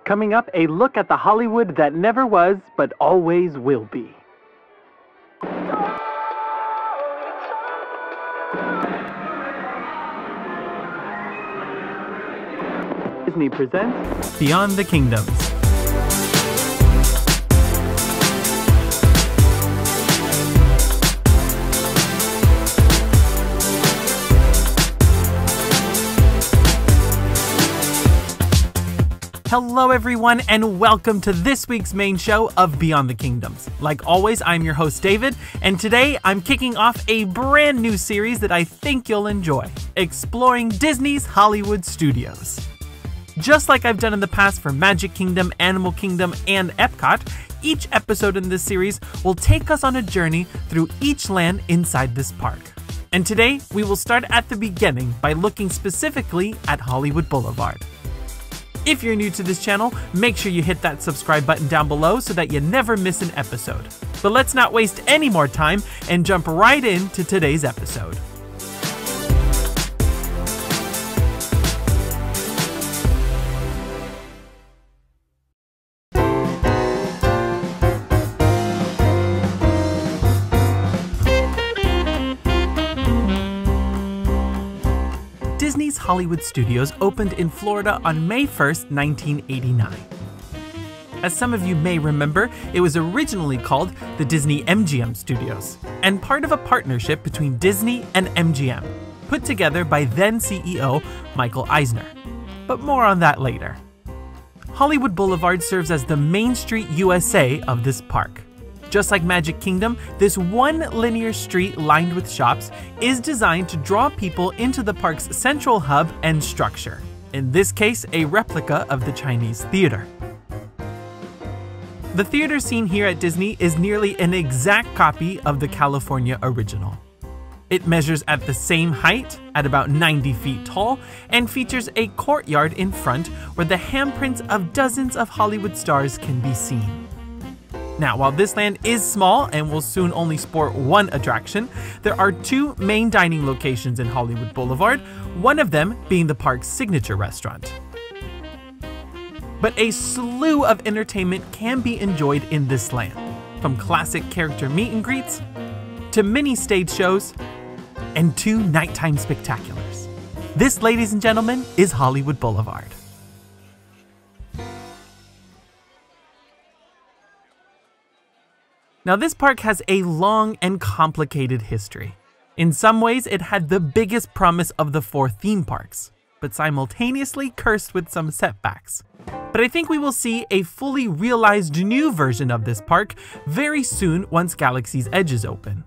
Coming up, a look at the Hollywood that never was, but always will be. Disney presents Beyond the Kingdoms. Hello everyone, and welcome to this week's main show of Beyond the Kingdoms. Like always, I'm your host David, and today I'm kicking off a brand new series that I think you'll enjoy, exploring Disney's Hollywood studios. Just like I've done in the past for Magic Kingdom, Animal Kingdom, and Epcot, each episode in this series will take us on a journey through each land inside this park. And today, we will start at the beginning by looking specifically at Hollywood Boulevard. If you're new to this channel, make sure you hit that subscribe button down below so that you never miss an episode. But let's not waste any more time and jump right into today's episode. Disney's Hollywood Studios opened in Florida on May 1st, 1989. As some of you may remember, it was originally called the Disney MGM Studios, and part of a partnership between Disney and MGM, put together by then CEO Michael Eisner. But more on that later. Hollywood Boulevard serves as the Main Street USA of this park. Just like Magic Kingdom, this one linear street lined with shops is designed to draw people into the park's central hub and structure. In this case, a replica of the Chinese theater. The theater scene here at Disney is nearly an exact copy of the California original. It measures at the same height, at about 90 feet tall, and features a courtyard in front where the handprints of dozens of Hollywood stars can be seen. Now, while this land is small and will soon only sport one attraction, there are two main dining locations in Hollywood Boulevard, one of them being the park's signature restaurant. But a slew of entertainment can be enjoyed in this land, from classic character meet and greets, to mini stage shows, and two nighttime spectaculars. This, ladies and gentlemen, is Hollywood Boulevard. Now, this park has a long and complicated history. In some ways, it had the biggest promise of the four theme parks, but simultaneously cursed with some setbacks. But I think we will see a fully realized new version of this park very soon once Galaxy's Edge is open.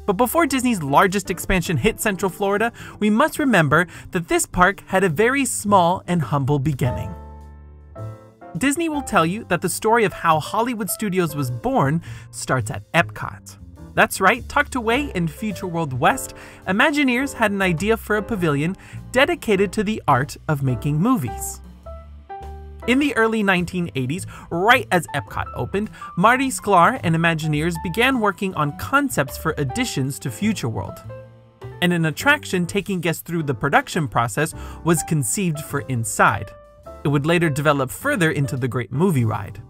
But before Disney's largest expansion hit Central Florida, we must remember that this park had a very small and humble beginning. Disney will tell you that the story of how Hollywood Studios was born starts at Epcot. That's right, tucked away in Future World West, Imagineers had an idea for a pavilion dedicated to the art of making movies. In the early 1980s, right as Epcot opened, Marty Sklar and Imagineers began working on concepts for additions to Future World. And an attraction taking guests through the production process was conceived for inside. It would later develop further into the Great Movie Ride.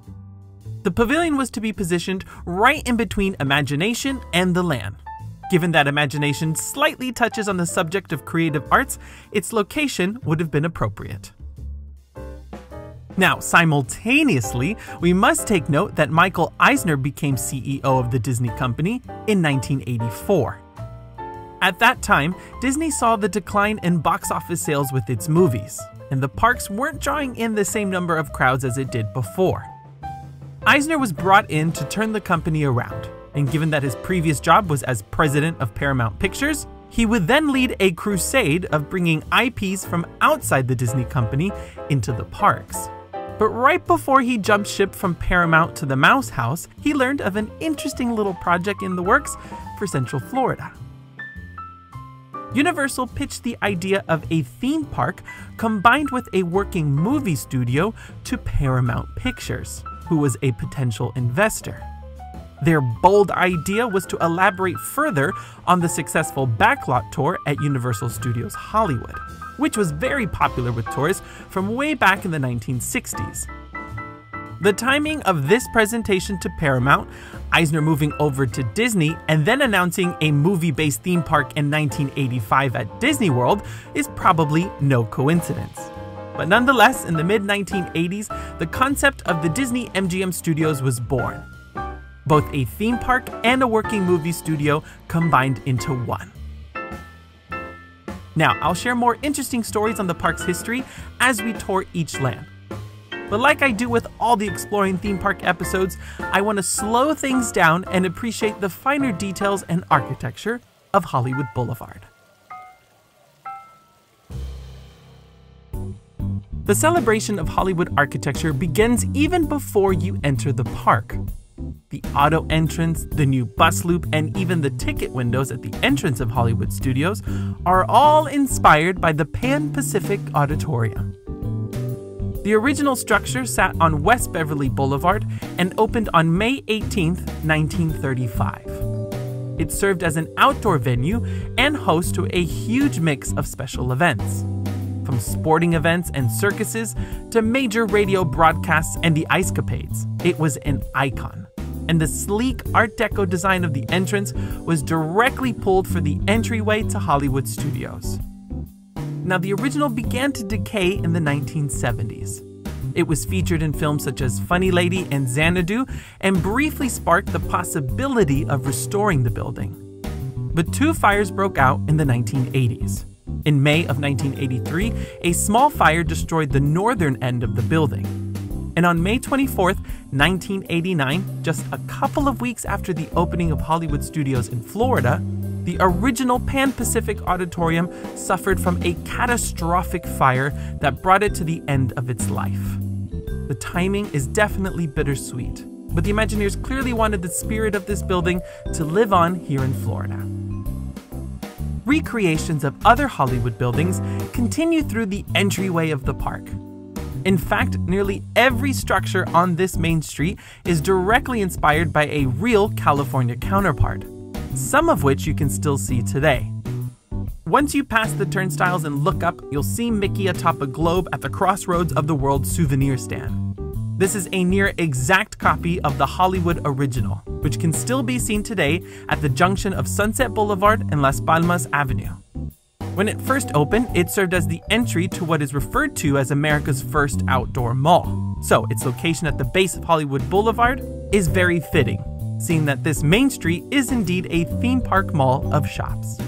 The pavilion was to be positioned right in between Imagination and the land. Given that Imagination slightly touches on the subject of creative arts, its location would have been appropriate. Now, simultaneously, we must take note that Michael Eisner became CEO of the Disney Company in 1984. At that time, Disney saw the decline in box office sales with its movies, and the parks weren't drawing in the same number of crowds as it did before. Eisner was brought in to turn the company around, and given that his previous job was as president of Paramount Pictures, he would then lead a crusade of bringing IPs from outside the Disney Company into the parks. But right before he jumped ship from Paramount to the Mouse House, he learned of an interesting little project in the works for Central Florida. Universal pitched the idea of a theme park combined with a working movie studio to Paramount Pictures, who was a potential investor. Their bold idea was to elaborate further on the successful backlot tour at Universal Studios Hollywood, which was very popular with tourists from way back in the 1960s. The timing of this presentation to Paramount, Eisner moving over to Disney, and then announcing a movie-based theme park in 1985 at Disney World is probably no coincidence. But nonetheless, in the mid-1980s, the concept of the Disney MGM Studios was born. Both a theme park and a working movie studio combined into one. Now, I'll share more interesting stories on the park's history as we tour each land. But like I do with all the Exploring Theme Park episodes, I want to slow things down and appreciate the finer details and architecture of Hollywood Boulevard. The celebration of Hollywood architecture begins even before you enter the park. The auto entrance, the new bus loop, and even the ticket windows at the entrance of Hollywood Studios are all inspired by the Pacific Auditorium. The original structure sat on West Beverly Boulevard and opened on May 18, 1935. It served as an outdoor venue and host to a huge mix of special events. From sporting events and circuses to major radio broadcasts and the ice capades, it was an icon. And the sleek Art Deco design of the entrance was directly pulled for the entryway to Hollywood Studios. Now, the original began to decay in the 1970s. It was featured in films such as Funny Lady and Xanadu, and briefly sparked the possibility of restoring the building. But two fires broke out in the 1980s. In May of 1983, a small fire destroyed the northern end of the building. And on May 24, 1989, just a couple of weeks after the opening of Hollywood Studios in Florida, the original Pacific Auditorium suffered from a catastrophic fire that brought it to the end of its life. The timing is definitely bittersweet, but the Imagineers clearly wanted the spirit of this building to live on here in Florida. Recreations of other Hollywood buildings continue through the entryway of the park. In fact, nearly every structure on this main street is directly inspired by a real California counterpart, some of which you can still see today. Once you pass the turnstiles and look up, you'll see Mickey atop a globe at the crossroads of the World Souvenir Stand. This is a near exact copy of the Hollywood original, which can still be seen today at the junction of Sunset Boulevard and Las Palmas Avenue. When it first opened, it served as the entry to what is referred to as America's first outdoor mall. So its location at the base of Hollywood Boulevard is very fitting, seeing that this main street is indeed a theme park mall of shops.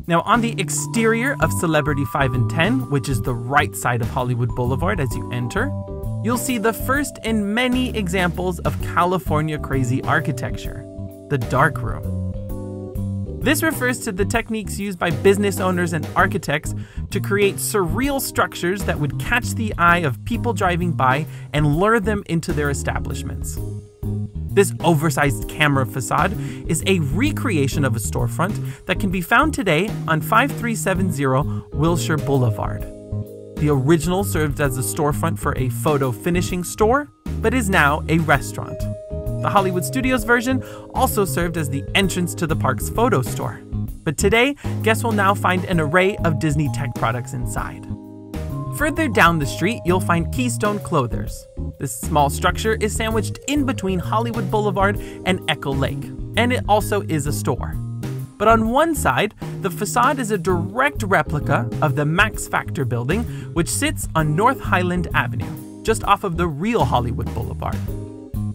Now, on the exterior of Celebrity 5 and 10, which is the right side of Hollywood Boulevard as you enter, you'll see the first in many examples of California crazy architecture, the dark room. This refers to the techniques used by business owners and architects to create surreal structures that would catch the eye of people driving by and lure them into their establishments. This oversized camera facade is a recreation of a storefront that can be found today on 5370 Wilshire Boulevard. The original served as a storefront for a photo finishing store, but is now a restaurant. The Hollywood Studios version also served as the entrance to the park's photo store. But today, guests will now find an array of Disney tech products inside. Further down the street, you'll find Keystone Clothers. This small structure is sandwiched in between Hollywood Boulevard and Echo Lake, and it also is a store. But on one side, the facade is a direct replica of the Max Factor building, which sits on North Highland Avenue, just off of the real Hollywood Boulevard.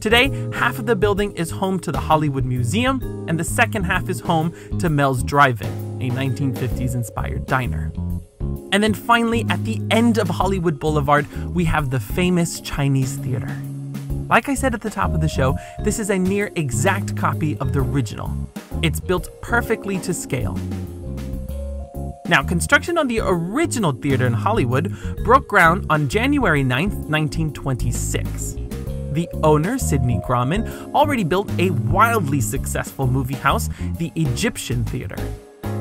Today, half of the building is home to the Hollywood Museum, and the second half is home to Mel's Drive-In, a 1950s-inspired diner. And then finally, at the end of Hollywood Boulevard, we have the famous Chinese Theater. Like I said at the top of the show, this is a near exact copy of the original. It's built perfectly to scale. Now, construction on the original theater in Hollywood broke ground on January 9, 1926. The owner, Sidney Grauman, already built a wildly successful movie house, the Egyptian Theater.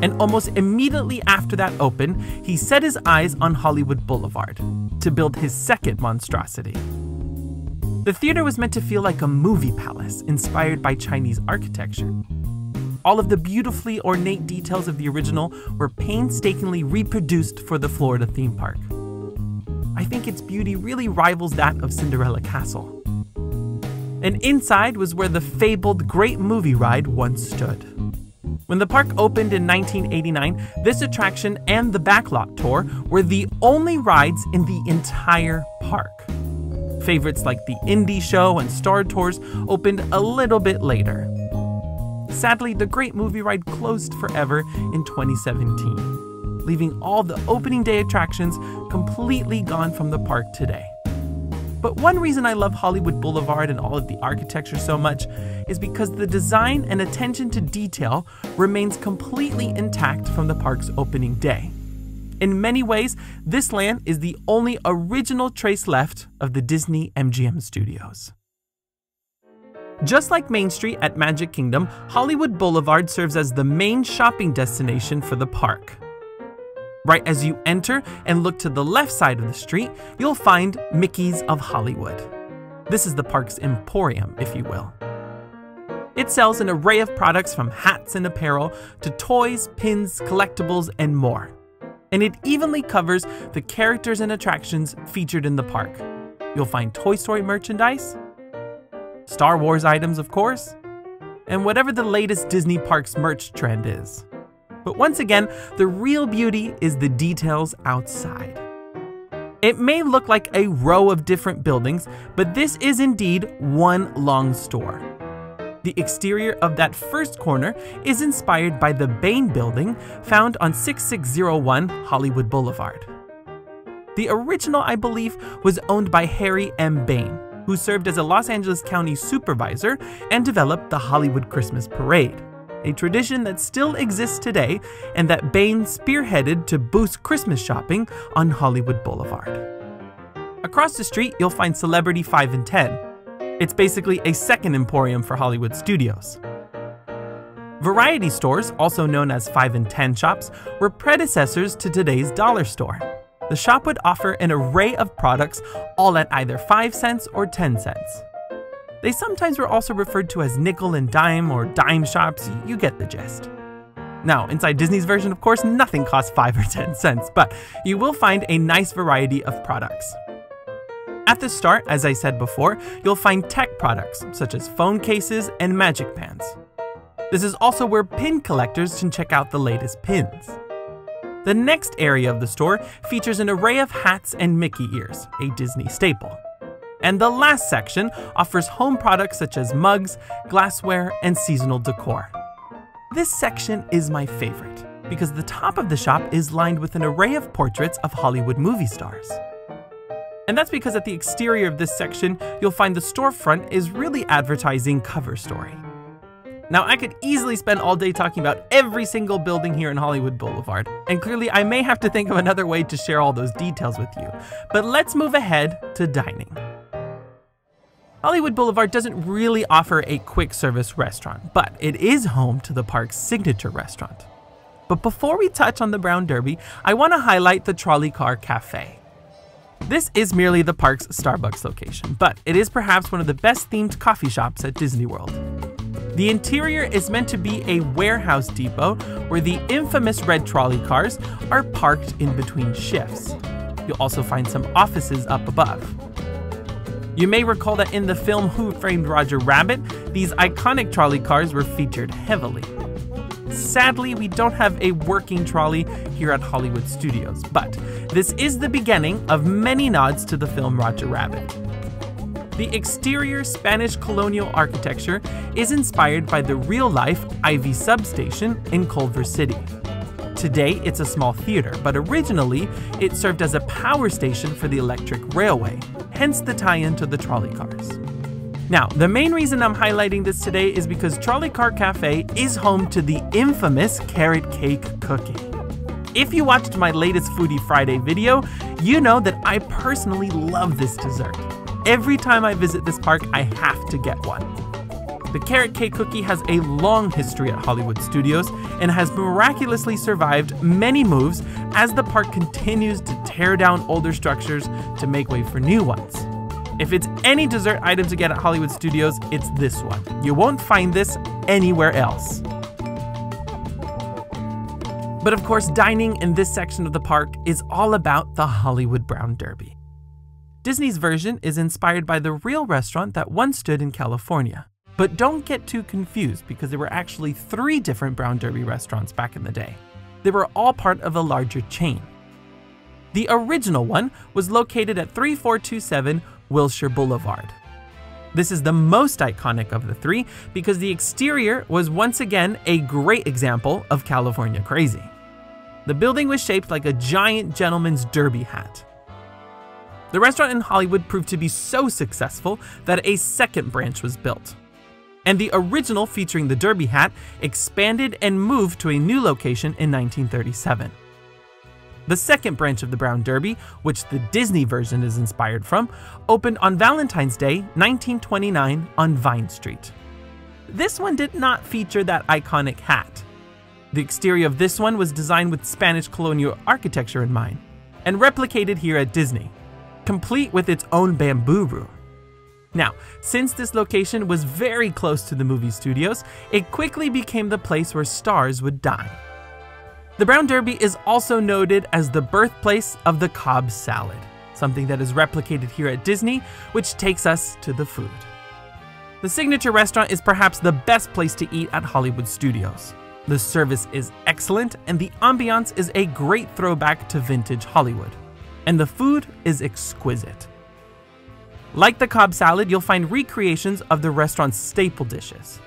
And almost immediately after that opened, he set his eyes on Hollywood Boulevard to build his second monstrosity. The theater was meant to feel like a movie palace inspired by Chinese architecture. All of the beautifully ornate details of the original were painstakingly reproduced for the Florida theme park. I think its beauty really rivals that of Cinderella Castle. And inside was where the fabled Great Movie Ride once stood. When the park opened in 1989, this attraction and the Backlot Tour were the only rides in the entire park. Favorites like the Indie Show and Star Tours opened a little bit later. Sadly, the Great Movie Ride closed forever in 2017, leaving all the opening day attractions completely gone from the park today. But one reason I love Hollywood Boulevard and all of the architecture so much is because the design and attention to detail remains completely intact from the park's opening day. In many ways, this land is the only original trace left of the Disney MGM studios. Just like Main Street at Magic Kingdom, Hollywood Boulevard serves as the main shopping destination for the park. Right as you enter and look to the left side of the street, you'll find Mickey's of Hollywood. This is the park's emporium, if you will. It sells an array of products from hats and apparel to toys, pins, collectibles, and more. And it evenly covers the characters and attractions featured in the park. You'll find Toy Story merchandise, Star Wars items, of course, and whatever the latest Disney Parks merch trend is. But once again, the real beauty is the details outside. It may look like a row of different buildings, but this is indeed one long store. The exterior of that first corner is inspired by the Bain Building found on 6601 Hollywood Boulevard. The original, I believe, was owned by Harry M. Bain, who served as a Los Angeles County supervisor and developed the Hollywood Christmas Parade, a tradition that still exists today and that Bain spearheaded to boost Christmas shopping on Hollywood Boulevard. Across the street, you'll find Celebrity 5 and 10. It's basically a second emporium for Hollywood studios. Variety stores, also known as 5 and 10 shops, were predecessors to today's dollar store. The shop would offer an array of products, all at either 5 cents or 10 cents. They sometimes were also referred to as nickel and dime or dime shops, you get the gist. Now, inside Disney's version, of course, nothing costs 5 or 10 cents, but you will find a nice variety of products. At the start, as I said before, you'll find tech products, such as phone cases and magic pans. This is also where pin collectors can check out the latest pins. The next area of the store features an array of hats and Mickey ears, a Disney staple. And the last section offers home products such as mugs, glassware, and seasonal decor. This section is my favorite, because the top of the shop is lined with an array of portraits of Hollywood movie stars. And that's because at the exterior of this section, you'll find the storefront is really advertising Cover Story. Now, I could easily spend all day talking about every single building here in Hollywood Boulevard, and clearly I may have to think of another way to share all those details with you. But let's move ahead to dining. Hollywood Boulevard doesn't really offer a quick service restaurant, but it is home to the park's signature restaurant. But before we touch on the Brown Derby, I want to highlight the Trolley Car Cafe. This is merely the park's Starbucks location, but it is perhaps one of the best themed coffee shops at Disney World. The interior is meant to be a warehouse depot where the infamous red trolley cars are parked in between shifts. You'll also find some offices up above. You may recall that in the film Who Framed Roger Rabbit, these iconic trolley cars were featured heavily. Sadly, we don't have a working trolley here at Hollywood Studios, but this is the beginning of many nods to the film Roger Rabbit. The exterior Spanish colonial architecture is inspired by the real-life Ivy substation in Culver City. Today, it's a small theater, but originally, it served as a power station for the electric railway, hence the tie-in to the trolley cars. Now, the main reason I'm highlighting this today is because Trolley Car Cafe is home to the infamous carrot cake cookie. If you watched my latest Foodie Friday video, you know that I personally love this dessert. Every time I visit this park, I have to get one. The carrot cake cookie has a long history at Hollywood Studios and has miraculously survived many moves as the park continues to tear down older structures to make way for new ones. If it's any dessert item to get at Hollywood Studios, it's this one. You won't find this anywhere else. But of course, dining in this section of the park is all about the Hollywood Brown Derby. Disney's version is inspired by the real restaurant that once stood in California. But don't get too confused because there were actually 3 different Brown Derby restaurants back in the day. They were all part of a larger chain. The original one was located at 3427 Wilshire Boulevard. This is the most iconic of the 3 because the exterior was once again a great example of California crazy. The building was shaped like a giant gentleman's derby hat. The restaurant in Hollywood proved to be so successful that a second branch was built. And the original featuring the derby hat expanded and moved to a new location in 1937. The second branch of the Brown Derby, which the Disney version is inspired from, opened on Valentine's Day, 1929 on Vine Street. This one did not feature that iconic hat. The exterior of this one was designed with Spanish colonial architecture in mind, and replicated here at Disney, complete with its own bamboo room. Now, since this location was very close to the movie studios, it quickly became the place where stars would dine. The Brown Derby is also noted as the birthplace of the Cobb salad, something that is replicated here at Disney, which takes us to the food. The signature restaurant is perhaps the best place to eat at Hollywood Studios. The service is excellent and the ambiance is a great throwback to vintage Hollywood. And the food is exquisite. Like the Cobb salad, you'll find recreations of the restaurant's staple dishes.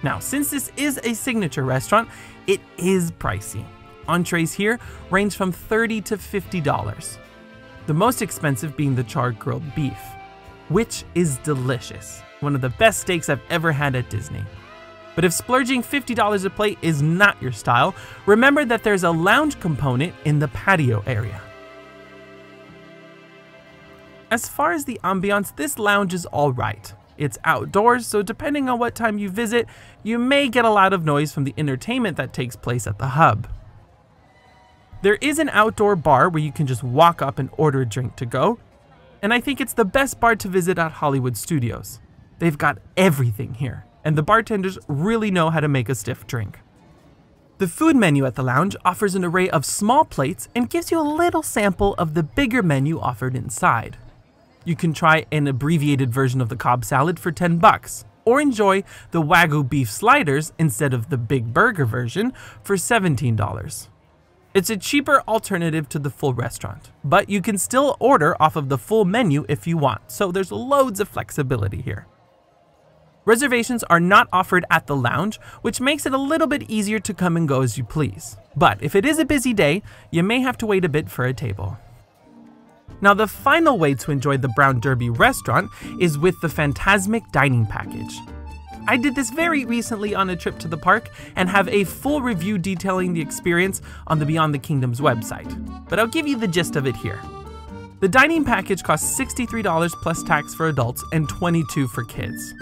Now, since this is a signature restaurant, it is pricey. Entrees here range from $30 to $50. The most expensive being the charred grilled beef, which is delicious. One of the best steaks I've ever had at Disney. But if splurging $50 a plate is not your style, remember that there's a lounge component in the patio area. As far as the ambiance, this lounge is alright. It's outdoors, so depending on what time you visit, you may get a lot of noise from the entertainment that takes place at the hub. There is an outdoor bar where you can just walk up and order a drink to go, and I think it's the best bar to visit at Hollywood Studios. They've got everything here, and the bartenders really know how to make a stiff drink. The food menu at the lounge offers an array of small plates and gives you a little sample of the bigger menu offered inside. You can try an abbreviated version of the Cobb salad for $10, or enjoy the Wagyu beef sliders instead of the big burger version for $17. It's a cheaper alternative to the full restaurant, but you can still order off of the full menu if you want, so there's loads of flexibility here. Reservations are not offered at the lounge, which makes it a little bit easier to come and go as you please. But if it is a busy day, you may have to wait a bit for a table. Now, the final way to enjoy the Brown Derby restaurant is with the Fantasmic dining package. I did this very recently on a trip to the park and have a full review detailing the experience on the Beyond the Kingdoms website, but I'll give you the gist of it here. The dining package costs $63 plus tax for adults and $22 for kids.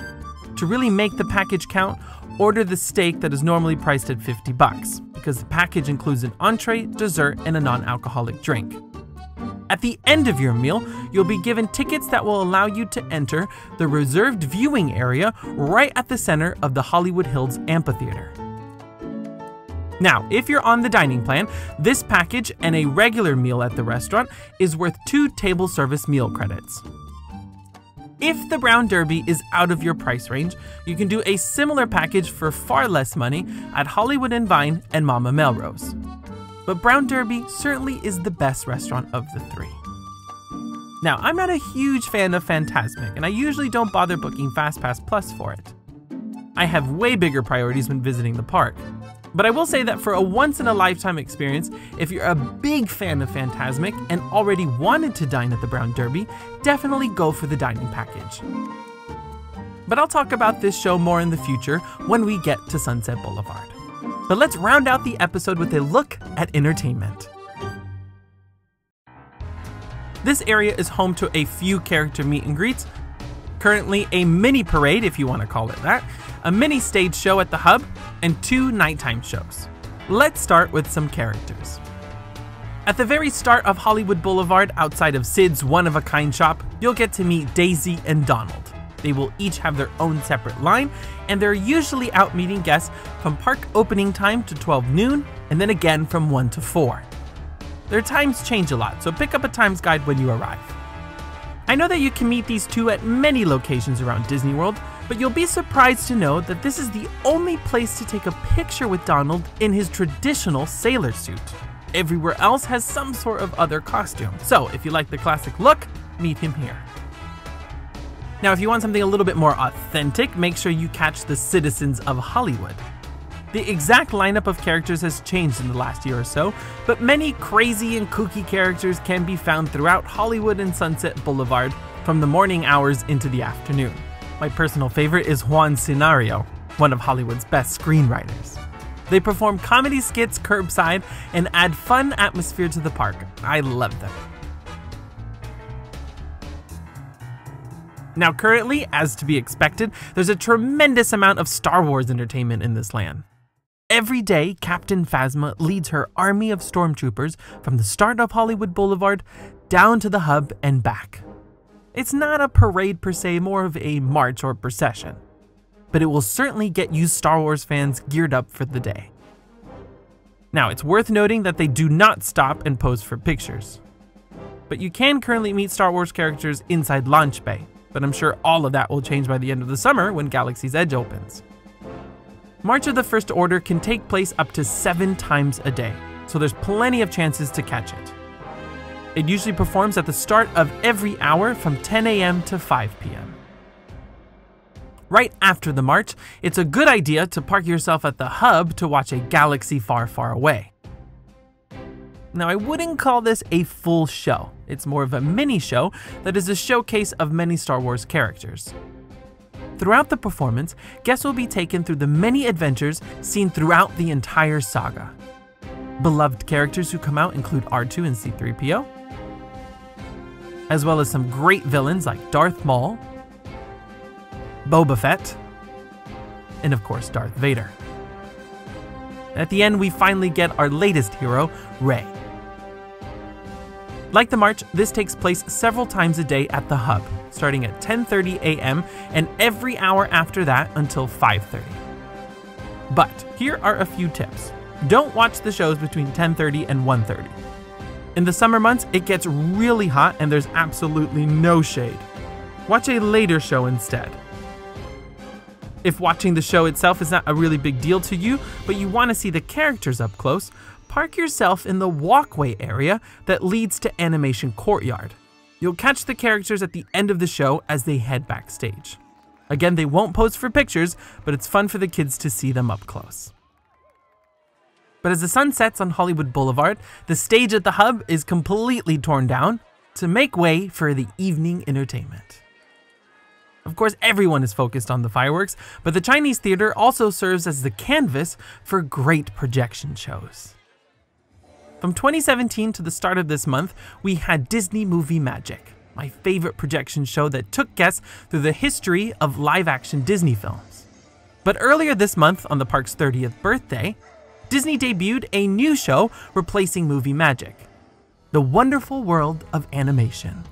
To really make the package count, order the steak that is normally priced at $50 because the package includes an entree, dessert, and a non-alcoholic drink. At the end of your meal, you'll be given tickets that will allow you to enter the reserved viewing area right at the center of the Hollywood Hills Amphitheater. Now, if you're on the dining plan, this package and a regular meal at the restaurant is worth 2 table service meal credits. If the Brown Derby is out of your price range, you can do a similar package for far less money at Hollywood and Vine and Mama Melrose. But Brown Derby certainly is the best restaurant of the 3. Now, I'm not a huge fan of Fantasmic, and I usually don't bother booking FastPass Plus for it. I have way bigger priorities when visiting the park. But I will say that for a once-in-a-lifetime experience, if you're a big fan of Fantasmic and already wanted to dine at the Brown Derby, definitely go for the dining package. But I'll talk about this show more in the future when we get to Sunset Boulevard. But let's round out the episode with a look at entertainment. This area is home to a few character meet and greets, currently a mini parade if you want to call it that, a mini stage show at the hub, and 2 nighttime shows. Let's start with some characters. At the very start of Hollywood Boulevard, outside of Sid's one-of-a-kind shop, you'll get to meet Daisy and Donald. They will each have their own separate line, and they're usually out meeting guests from park opening time to 12 noon, and then again from 1 to 4. Their times change a lot, so pick up a times guide when you arrive. I know that you can meet these two at many locations around Disney World, but you'll be surprised to know that this is the only place to take a picture with Donald in his traditional sailor suit. Everywhere else has some sort of other costume, so if you like the classic look, meet him here. Now, if you want something a little bit more authentic, make sure you catch the Citizens of Hollywood. The exact lineup of characters has changed in the last year or so, but many crazy and kooky characters can be found throughout Hollywood and Sunset Boulevard from the morning hours into the afternoon. My personal favorite is Juan Scenario, one of Hollywood's best screenwriters. They perform comedy skits curbside and add fun atmosphere to the park. I love them. Now currently, as to be expected, there's a tremendous amount of Star Wars entertainment in this land. Every day, Captain Phasma leads her army of stormtroopers from the start of Hollywood Boulevard down to the hub and back. It's not a parade per se, more of a march or procession, but it will certainly get you Star Wars fans geared up for the day. Now, it's worth noting that they do not stop and pose for pictures, but you can currently meet Star Wars characters inside Launch Bay, but I'm sure all of that will change by the end of the summer when Galaxy's Edge opens. March of the First Order can take place up to 7 times a day, so there's plenty of chances to catch it. It usually performs at the start of every hour from 10 a.m. to 5 p.m. Right after the march, it's a good idea to park yourself at the hub to watch a galaxy far, far away. Now, I wouldn't call this a full show. It's more of a mini show that is a showcase of many Star Wars characters. Throughout the performance, guests will be taken through the many adventures seen throughout the entire saga. Beloved characters who come out include R2 and C-3PO, as well as some great villains like Darth Maul, Boba Fett, and of course Darth Vader. At the end, we finally get our latest hero, Rey. Like the march, this takes place several times a day at the hub, starting at 10:30 a.m. and every hour after that until 5:30. But here are a few tips. Don't watch the shows between 10:30 and 1:30. In the summer months, it gets really hot and there's absolutely no shade. Watch a later show instead. If watching the show itself is not a really big deal to you, but you want to see the characters up close, park yourself in the walkway area that leads to Animation Courtyard. You'll catch the characters at the end of the show as they head backstage. Again, they won't pose for pictures, but it's fun for the kids to see them up close. But as the sun sets on Hollywood Boulevard, the stage at the hub is completely torn down to make way for the evening entertainment. Of course, everyone is focused on the fireworks, but the Chinese theater also serves as the canvas for great projection shows. From 2017 to the start of this month, we had Disney Movie Magic, my favorite projection show that took guests through the history of live-action Disney films. But earlier this month, on the park's 30th birthday, Disney debuted a new show replacing Movie Magic, The Wonderful World of Animation.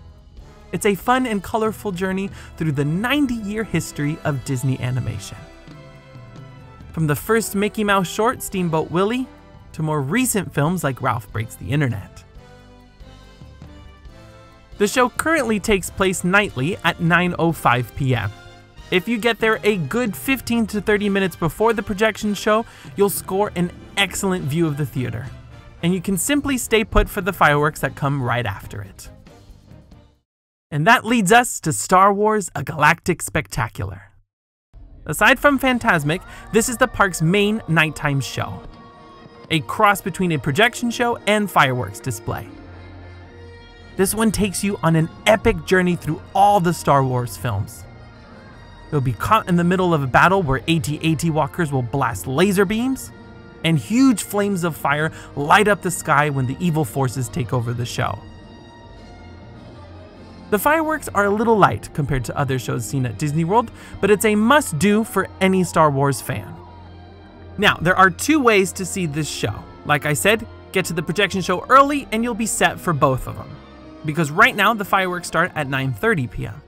It's a fun and colorful journey through the 90-year history of Disney animation. From the first Mickey Mouse short, Steamboat Willie, to more recent films like Ralph Breaks the Internet. The show currently takes place nightly at 9:05 p.m. If you get there a good 15 to 30 minutes before the projection show, you'll score an excellent view of the theater, and you can simply stay put for the fireworks that come right after it. And that leads us to Star Wars: A Galactic Spectacular. Aside from Fantasmic, this is the park's main nighttime show, a cross between a projection show and fireworks display. This one takes you on an epic journey through all the Star Wars films. You'll be caught in the middle of a battle where AT-AT walkers will blast laser beams, and huge flames of fire light up the sky when the evil forces take over the show. The fireworks are a little light compared to other shows seen at Disney World, but it's a must-do for any Star Wars fan. Now, there are 2 ways to see this show. Like I said, get to the projection show early and you'll be set for both of them, because right now the fireworks start at 9:30 p.m.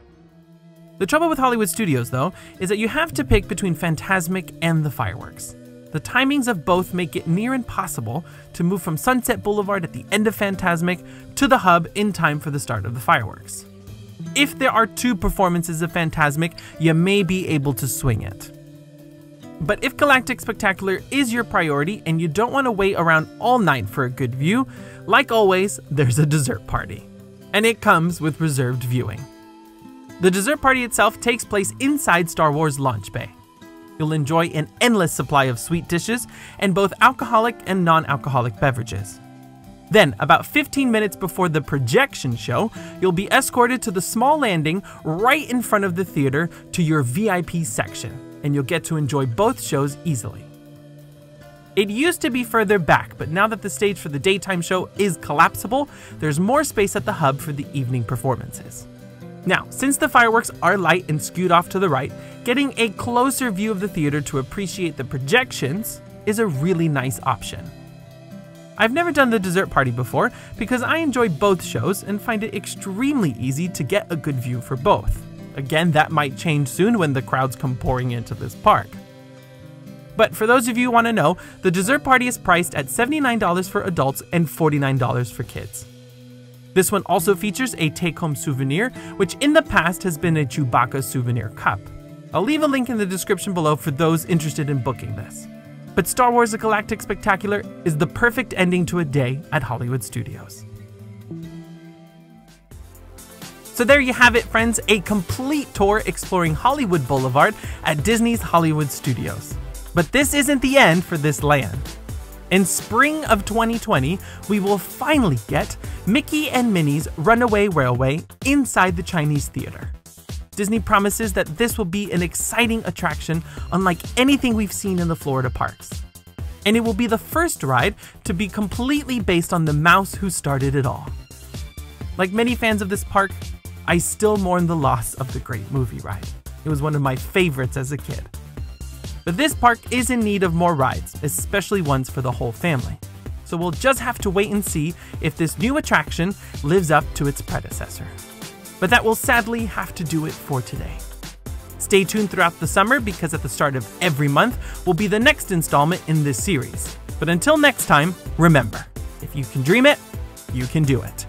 The trouble with Hollywood studios, though, is that you have to pick between Fantasmic and the fireworks. The timings of both make it near impossible to move from Sunset Boulevard at the end of Fantasmic to the hub in time for the start of the fireworks. if there are 2 performances of Fantasmic, you may be able to swing it. But if Galactic Spectacular is your priority and you don't want to wait around all night for a good view, like always, there's a dessert party. And it comes with reserved viewing. The dessert party itself takes place inside Star Wars Launch Bay. You'll enjoy an endless supply of sweet dishes and both alcoholic and non-alcoholic beverages. Then, about 15 minutes before the projection show, you'll be escorted to the small landing right in front of the theater to your VIP section, and you'll get to enjoy both shows easily. It used to be further back, but now that the stage for the daytime show is collapsible, there's more space at the hub for the evening performances. Now, since the fireworks are light and skewed off to the right, getting a closer view of the theater to appreciate the projections is a really nice option. I've never done the dessert party before because I enjoy both shows and find it extremely easy to get a good view for both. Again, that might change soon when the crowds come pouring into this park. But for those of you who want to know, the dessert party is priced at $79 for adults and $49 for kids. This one also features a take-home souvenir, which in the past has been a Chewbacca souvenir cup. I'll leave a link in the description below for those interested in booking this. But Star Wars: The Galactic Spectacular is the perfect ending to a day at Hollywood Studios. So there you have it, friends, a complete tour exploring Hollywood Boulevard at Disney's Hollywood Studios. But this isn't the end for this land. In spring of 2020, we will finally get Mickey and Minnie's Runaway Railway inside the Chinese Theater. Disney promises that this will be an exciting attraction unlike anything we've seen in the Florida parks. And it will be the first ride to be completely based on the mouse who started it all. Like many fans of this park, I still mourn the loss of the Great Movie Ride. It was one of my favorites as a kid. But this park is in need of more rides, especially ones for the whole family. So we'll just have to wait and see if this new attraction lives up to its predecessor. But that will sadly have to do it for today. Stay tuned throughout the summer because at the start of every month will be the next installment in this series. But until next time, remember, if you can dream it, you can do it.